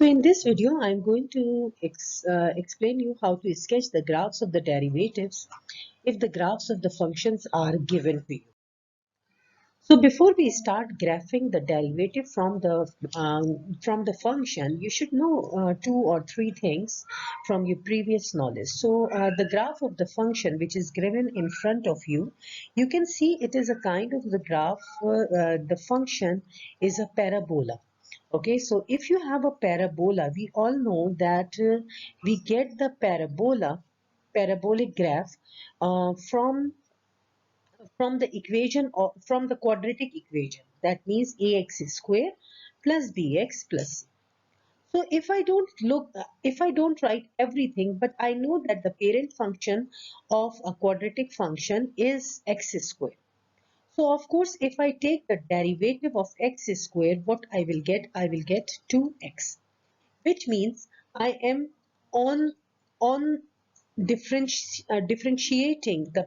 So in this video, I'm going to explain you how to sketch the graphs of the derivatives if the graphs of the functions are given to you. So before we start graphing the derivative from the function, you should know two or three things from your previous knowledge. So the graph of the function which is given in front of you, you can see it is a kind of the graph. The function is a parabola. Okay, so if you have a parabola, we all know that we get the parabolic graph from the equation or from the quadratic equation. That means ax square plus bx plus c. So if I don't write everything, but I know that the parent function of a quadratic function is x square. So of course, if I take the derivative of x square, what I will get? I will get 2x, which means I am on on differentiating the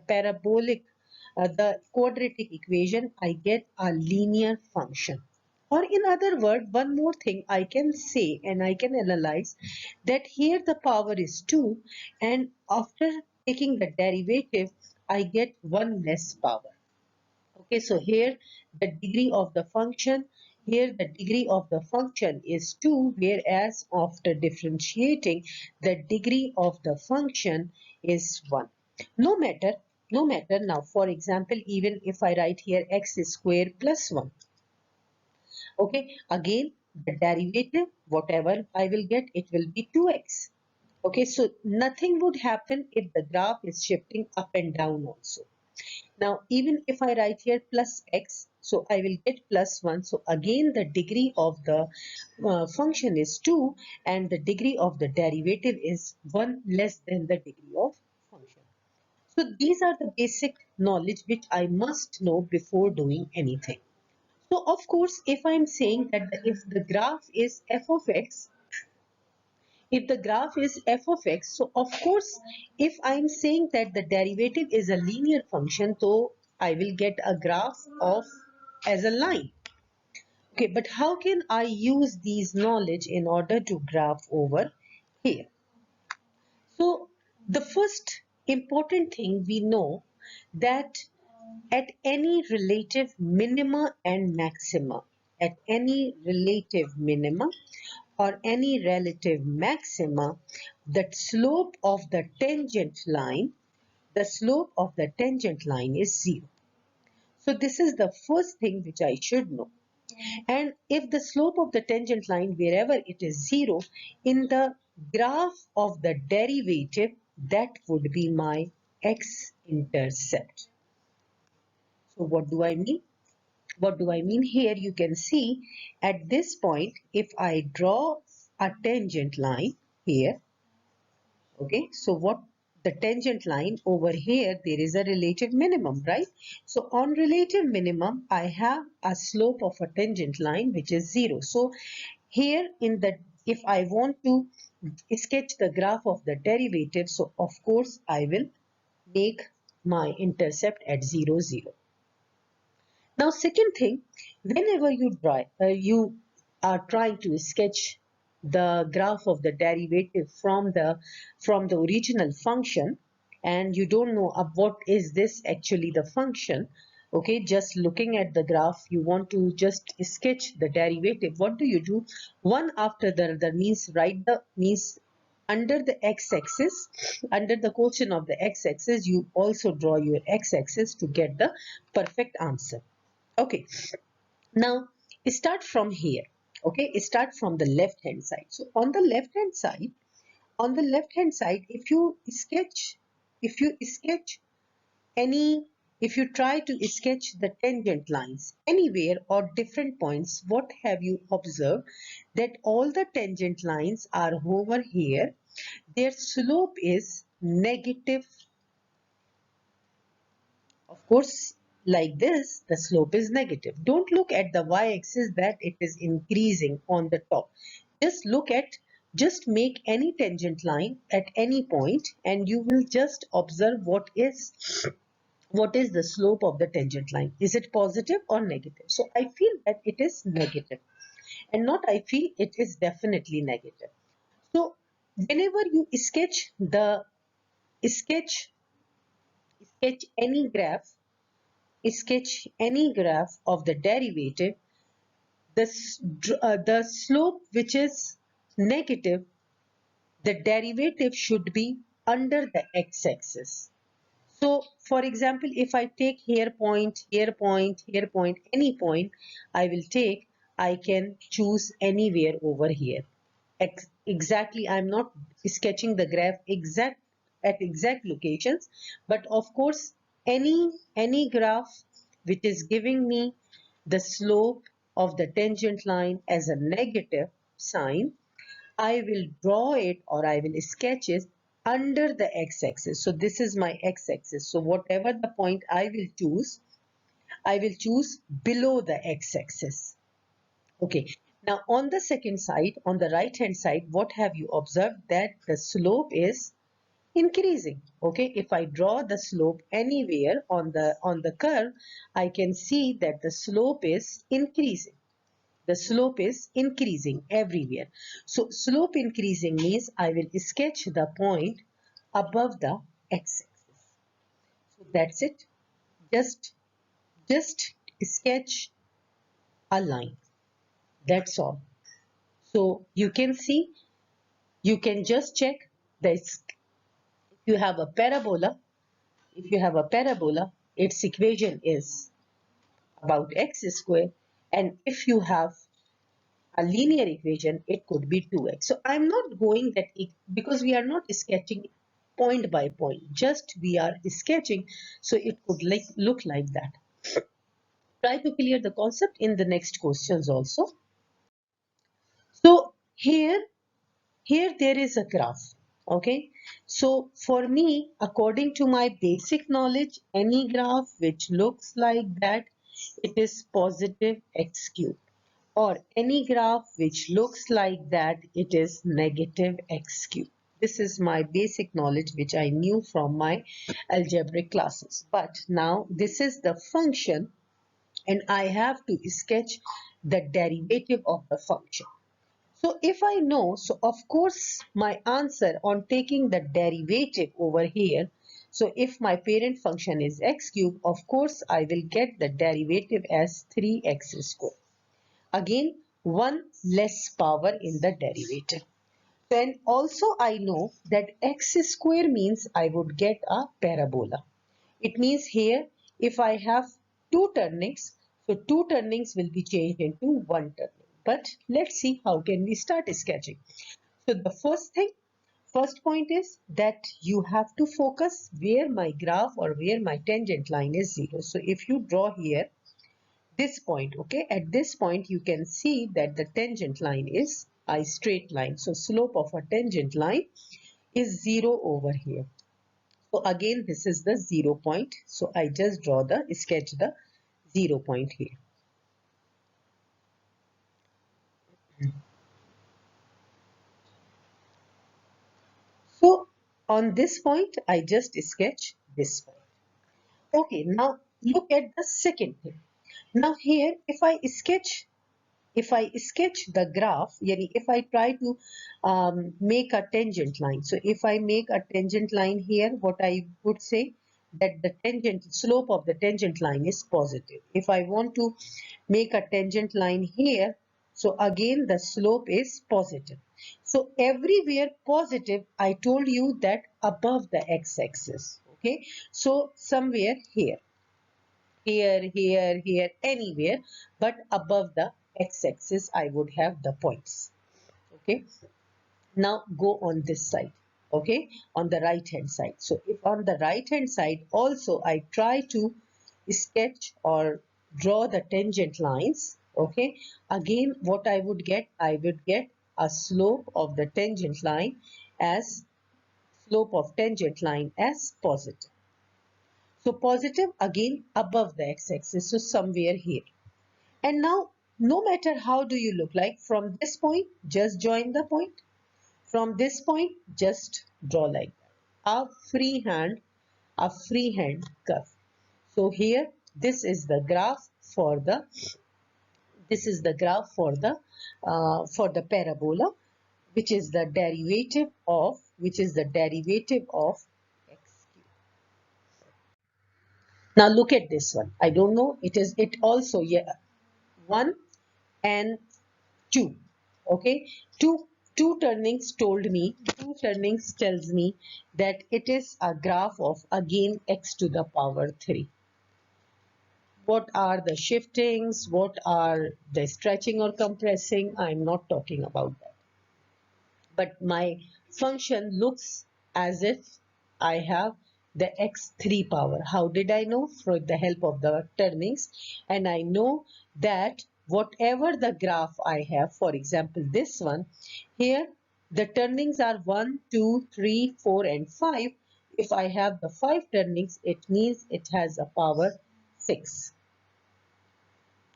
the quadratic equation, I get a linear function. Or in other words, one more thing I can say and I can analyze that here the power is 2, and after taking the derivative, I get 1 less power. Okay, so here the degree of the function, here the degree of the function is 2, whereas after differentiating, the degree of the function is 1. No matter, no matter now, for example, even if I write here x square plus 1, okay, again, the derivative, whatever I will get, it will be 2x. Okay, so nothing would happen if the graph is shifting up and down also. Now, even if I write here plus x, so I will get plus 1. So again, the degree of the function is 2 and the degree of the derivative is 1 less than the degree of function. So these are the basic knowledge which I must know before doing anything. So of course, if I'm saying that if the graph is f of x, if the graph is f of x, so of course, if I'm saying that the derivative is a linear function, so I will get a graph of as a line. Okay, but how can I use these knowledge in order to graph over here? So the first important thing we know that at any relative minima and maxima, at any relative minima or any relative maxima, the slope of the tangent line, is 0. So this is the first thing which I should know. And if the slope of the tangent line, wherever it is 0, in the graph of the derivative, that would be my x-intercept. So what do I mean? What do I mean? Here you can see at this point, if I draw a tangent line here, okay, so what the tangent line over here, there is a relative minimum, right? So on relative minimum, I have a slope of a tangent line which is 0. So here in the, if I want to sketch the graph of the derivative, so of course I will make my intercept at 0, 0. Now, second thing, whenever you are trying to sketch the graph of the derivative from the original function, and you don't know what is this actually the function. Okay, just looking at the graph, you want to just sketch the derivative. What do you do? One after the other means write the means under the x-axis, under the quotient of the x-axis, you also draw your x-axis to get the perfect answer. Okay, now start from here. Okay, start from the left hand side. So on the left hand side, if you sketch, if you sketch any, if you try to sketch the tangent lines anywhere or different points, what have you observed? That all the tangent lines are over here. Their slope is negative. Of course, like this, the slope is negative. Don't look at the y-axis that it is increasing on the top. Just look at, just make any tangent line at any point and you will just observe what is the slope of the tangent line. Is it positive or negative? So I feel that it is negative. and not I feel, it is definitely negative. So whenever you sketch sketch any graph sketch any graph of the derivative, the slope which is negative, the derivative should be under the x-axis. So for example, if I take here point, here point, here point, any point I will take, I can choose anywhere over here. Exactly, I'm not sketching the graph exact locations, but of course any graph which is giving me the slope of the tangent line as a negative sign, I will draw it or I will sketch it under the x-axis. So this is my x-axis. So whatever the point I will choose below the x-axis. Okay. Now on the second side, on the right hand side, what have you observed? That the slope is increasing. Okay. If I draw the slope anywhere on the curve, I can see that the slope is increasing. The slope is increasing everywhere. So slope increasing means I will sketch the point above the x-axis. So that's it. Just sketch a line. That's all. So you can see, you can just check this. If you have a parabola, its equation is about x square, and if you have a linear equation, it could be 2x. So I'm not going that because we are not sketching point by point, just we are sketching, so it could look like that. Try to clear the concept in the next questions also. So here there is a graph. Okay, so for me, according to my basic knowledge, any graph which looks like that, it is positive x cube, or any graph which looks like that, it is negative x cube. This is my basic knowledge which I knew from my algebraic classes. But now this is the function and I have to sketch the derivative of the function. So if I know, so of course my answer on taking the derivative over here, so if my parent function is x cube, of course I will get the derivative as 3x squared. Again, one less power in the derivative. Then also I know that x square means I would get a parabola. It means here if I have two turnings, so two turnings will be changed into one turning. But let's see how can we start sketching. So the first point is that you have to focus where my graph or where my tangent line is 0. So if you draw here this point, okay, at this point you can see that the tangent line is a straight line. So slope of a tangent line is 0 over here. So again this is the 0 point. So I just sketch the 0 point here. So on this point I just sketch this point. Okay, now look at the second thing. Now here if I sketch the graph, yani if I try to make a tangent line. So if I make a tangent line here, what I would say that the tangent slope of the tangent line is positive. If I want to make a tangent line here, so again the slope is positive. So everywhere positive, I told you that above the x-axis. Okay, so somewhere here, anywhere, but above the x-axis, I would have the points. Okay. Now go on this side. Okay. On the right hand side. So if on the right hand side also I try to sketch or draw the tangent lines. Okay. Again, what I would get a slope of the tangent line as positive. So positive again above the x-axis, so somewhere here. And now, no matter how do you look like, from this point, just join the point. From this point, just draw like that. A freehand curve. So here, this is the graph for the This is the graph for the parabola, which is the derivative of x cube. Now look at this one. I don't know. It also, yeah, 1 and 2. Okay, two turnings tells me that it is a graph of again x to the power 3. What are the shiftings? What are the stretching or compressing? I'm not talking about that. But my function looks as if I have the x3 power. How did I know? For the help of the turnings. And I know that whatever the graph I have, for example, this one, here the turnings are 1, 2, 3, 4, and 5. If I have the 5 turnings, it means it has a power 6.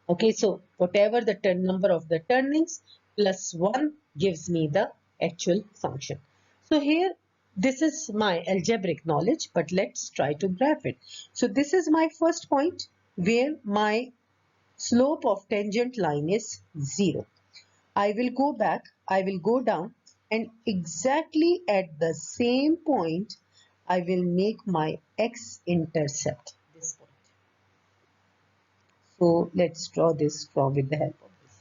Okay, so whatever the number of the turnings plus 1 gives me the actual function. So here, this is my algebraic knowledge, but let's try to graph it. So this is my first point where my slope of tangent line is 0. I will go back, I will go down, and exactly at the same point, I will make my x-intercept. This point. So let's draw this from with the help of this.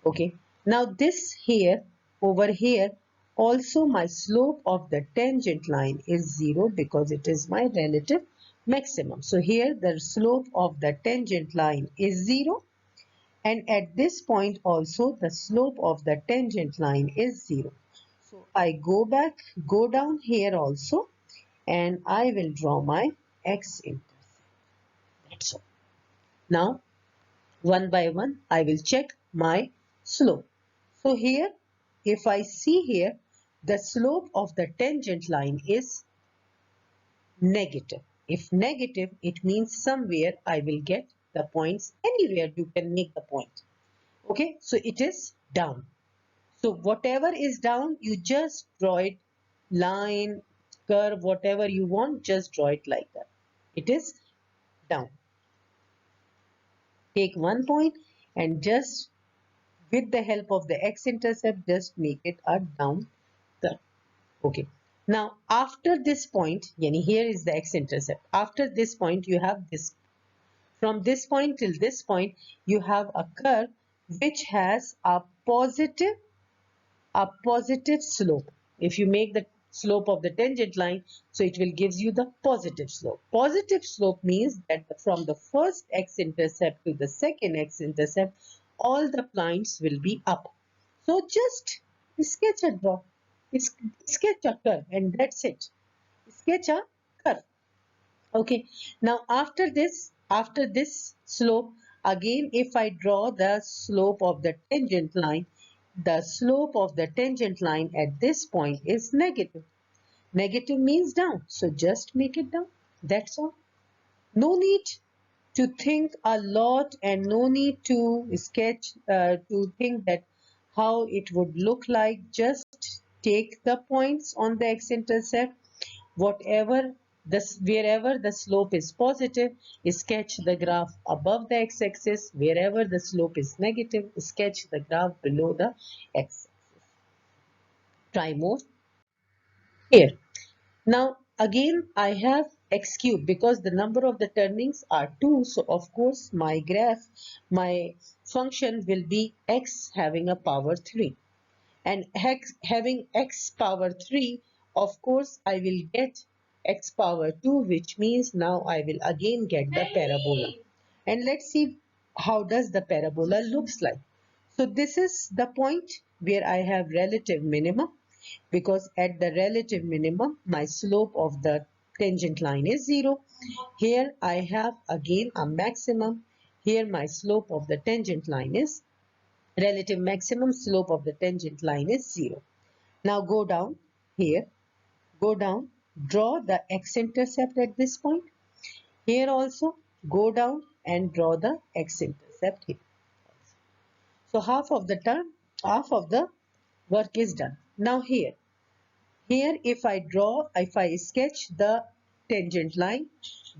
Okay, now this here, over here, also my slope of the tangent line is 0 because it is my relative maximum. So here the slope of the tangent line is 0, and at this point also the slope of the tangent line is 0. So I go back, go down here also, and I will draw my x-intercept. That's all. Now one by one, I will check my slope. So here, if I see here, the slope of the tangent line is negative. If negative, it means somewhere I will get the points. Anywhere you can make the point. Okay, so it is down. So whatever is down, you just draw it, line, curve, whatever you want, just draw it like that. It is down. Take one point and just with the help of the x-intercept, just make it a down curve. Okay. Now, after this point, yani here is the x-intercept. After this point, you have this. From this point till this point, you have a curve which has a positive slope. If you make the slope of the tangent line, so it will gives you the positive slope. Positive slope means that from the first x-intercept to the second x-intercept, all the points will be up. So just sketch a draw, sketch a curve, and that's it. Sketch a curve. Okay. Now after this slope, again if I draw the slope of the tangent line, the slope of the tangent line at this point is negative. Negative means down. So just make it down. That's all. No need to think a lot and no need to sketch to think that how it would look like. Just take the points on the x-intercept, whatever this, wherever the slope is positive, sketch the graph above the x-axis. Wherever the slope is negative, sketch the graph below the x-axis. Try more. Here. Now again I have x cube because the number of the turnings are 2. So of course my graph, my function will be x having a power 3. And having x power 3, of course I will get x power 2, which means now I will again get the parabola. And let's see how does the parabola looks like. So this is the point where I have relative minimum, because at the relative minimum my slope of the tangent line is 0. Here I have again a maximum. Here my slope of the tangent line is relative maximum, slope of the tangent line is 0. Now go down here, go down, draw the x-intercept at this point. Here also go down and draw the x-intercept here. So half of the work is done. Now here if I sketch the tangent line,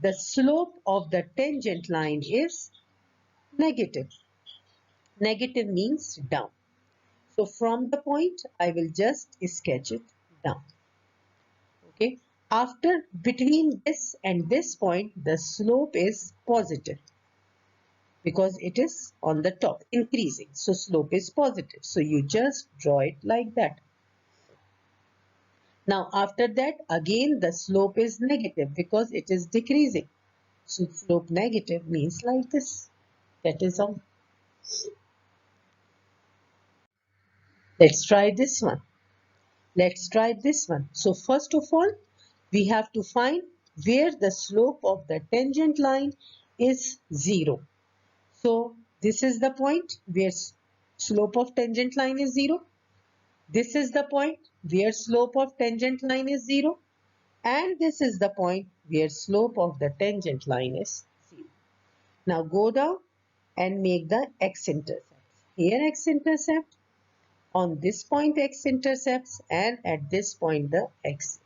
the slope of the tangent line is negative. Negative means down. So from the point, I will just sketch it down. Okay. After between this and this point, the slope is positive because it is on the top, increasing. So slope is positive. So you just draw it like that. Now after that, again the slope is negative because it is decreasing. So slope negative means like this. That is all. Let's try this one. Let's try this one. So first of all, we have to find where the slope of the tangent line is 0. So this is the point where slope of tangent line is 0. This is the point where slope of tangent line is 0. And this is the point where slope of the tangent line is 0. Now go down and make the x-intercept. Here x-intercept, on this point x-intercepts, and at this point the x-intercept.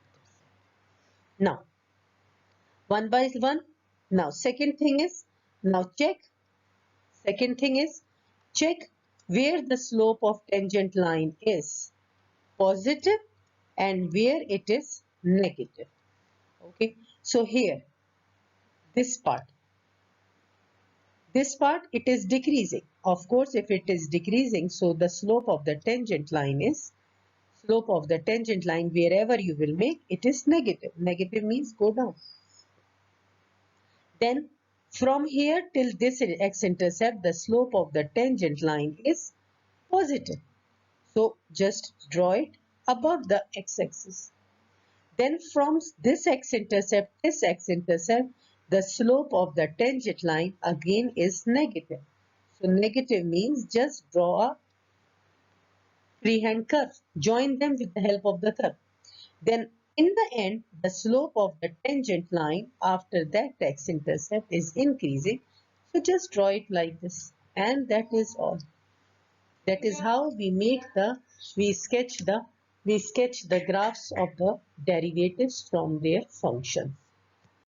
Now one by one. Now second thing is, now check. Second thing is, check where the slope of tangent line is positive and where it is negative. Okay, so here this part it is decreasing. Of course, if it is decreasing, so the slope of the tangent line wherever you will make, it is negative. Negative means go down. Then from here till this x-intercept, the slope of the tangent line is positive. So just draw it above the x-axis. Then from this x-intercept, the slope of the tangent line again is negative. So negative means just draw a freehand curve. Join them with the help of the curve. Then in the end, the slope of the tangent line after that x-intercept is increasing. So just draw it like this. And that is all. That is how we sketch the graphs of the derivatives from their functions.